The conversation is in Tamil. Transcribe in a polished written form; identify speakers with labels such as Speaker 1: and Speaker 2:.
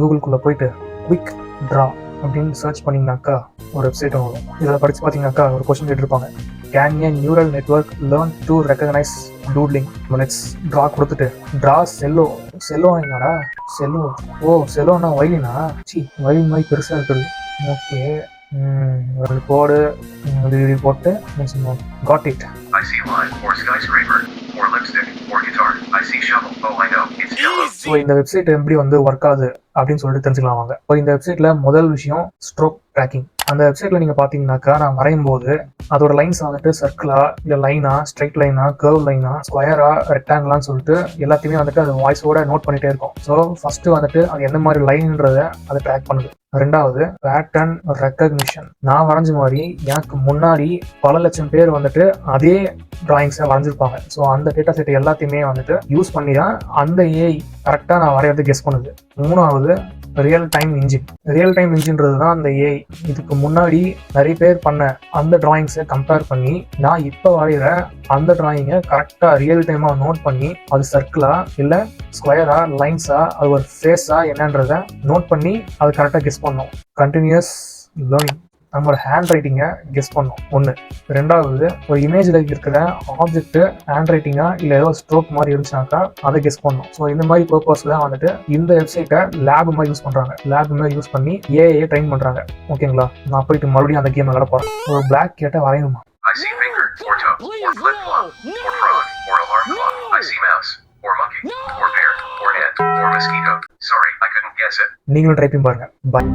Speaker 1: கூகுளுக்குள்ளே போயிட்டு குவிக் ட்ரா அப்படின்னு சர்ச் பண்ணிங்கனாக்கா ஒரு வெப்சைட் வரும். இதில் படித்து பார்த்தீங்கன்னாக்கா ஒரு கொஸ்டின் கேட்டிருப்பாங்க. Can a neural network learn to recognise doodling? Let's draw கொடுத்துட்டு ட்ரா செல்லோ. செல்லோ என்னடா செல்லோ? ஓ செல்லோன்னா வயலினா? வயலின் மாதிரி பெருசாக இருக்குது. ஓகே, ஒரு கோடு இது போட்டு got it.
Speaker 2: I see line or skyscraper or lipstick or guitar. I see shovel. Oh, I know. It's yellow.
Speaker 1: So இந்த வெப்சைட் எப்படி ஒர்க் ஆகுது அப்படின்னு சொல்லிட்டு தெரிஞ்சுக்கலாம் வாங்க. இப்போ இந்த வெப்சைட்ல முதல் விஷயம் ஸ்ட்ரோக் ட்ராக்கிங். அந்த வெப்சைட்ல நீங்க பாத்தீங்கன்னாக்கா நான் வரையும் போது அதோட லைன்ஸ் சர்க்கிளா இல்ல லைனா, ஸ்ட்ரைட் லைனா, கர்வ் லைனா, ஸ்கொயரா, ரெக்டாங்கிளான்னு சொல்லிட்டு எல்லாத்தையுமே அது வாய்ஸோட நோட் பண்ணிட்டே இருக்கும். ஸோ ஃபர்ஸ்ட் அது எந்த மாதிரி லைன்ன்றத அதை ட்ராக் பண்ணுது. ரெண்டாவது பேட்டர்ன் ரெக்கக்னிஷன். நான் வரைஞ்ச மாதிரி எனக்கு முன்னாடி பல லட்சம் பேர் அதே டிராயிங்ஸை வரைஞ்சிருப்பாங்க. ஸோ அந்த டேட்டா செட் எல்லாத்தையுமே யூஸ் பண்ணி தான் அந்த ஏஐ கரெக்டாக நான் வரையறது கெஸ் பண்ணுது. மூணாவது real time engine. Real time இன்ஜின்றது தான் அந்த ஏஐ. இதுக்கு முன்னாடி நிறைய பேர் பண்ண அந்த டிராயிங்ஸை கம்பேர் பண்ணி நான் இப்போ வரைகிற அந்த டிராயிங்கை கரெக்டாக ரியல் டைமாக நோட் பண்ணி அது சர்க்கிளா இல்லை ஸ்கொயரா, லைன்ஸா, அது ஒரு ஃபேஸா என்னன்றதை நோட் பண்ணி அது கரெக்டாக கெஸ் பண்ணோம். Continuous learning. நம்மளோட ஹேண்ட் ரைட்டிங்கை கெஸ் பண்ணோம் ஒன்று. ரெண்டாவது ஒரு இமேஜில் இருக்கிற ஆப்ஜெக்ட் ஹேண்ட் ரைட்டிங்கா இல்லை ஏதோ ஸ்ட்ரோக் மாதிரி இருந்துச்சுனாக்கா அதை கெஸ் பண்ணோம். ஸோ இந்த மாதிரி பர்பஸ் தான் இந்த வெப்சைட்டை லேப் மாதிரி யூஸ் பண்ணுறாங்க. லேப் மாதிரி யூஸ் பண்ணி ஏஐ ட்ரெயின் பண்ணுறாங்க. ஓகேங்களா? நான் போயிட்டு மறுபடியும் அந்த கேம் விளையாட போகிறேன். ஒரு பிளாக் கேட்டை வரையணுமா?
Speaker 2: I see finger or toe or flip flop or frog or alarm clock. I see mouse or monkey or bear or ant or mosquito. Sorry, I couldn't guess it.
Speaker 1: நீங்களும் ட்ரை பண்ணி பாருங்க. பாய்.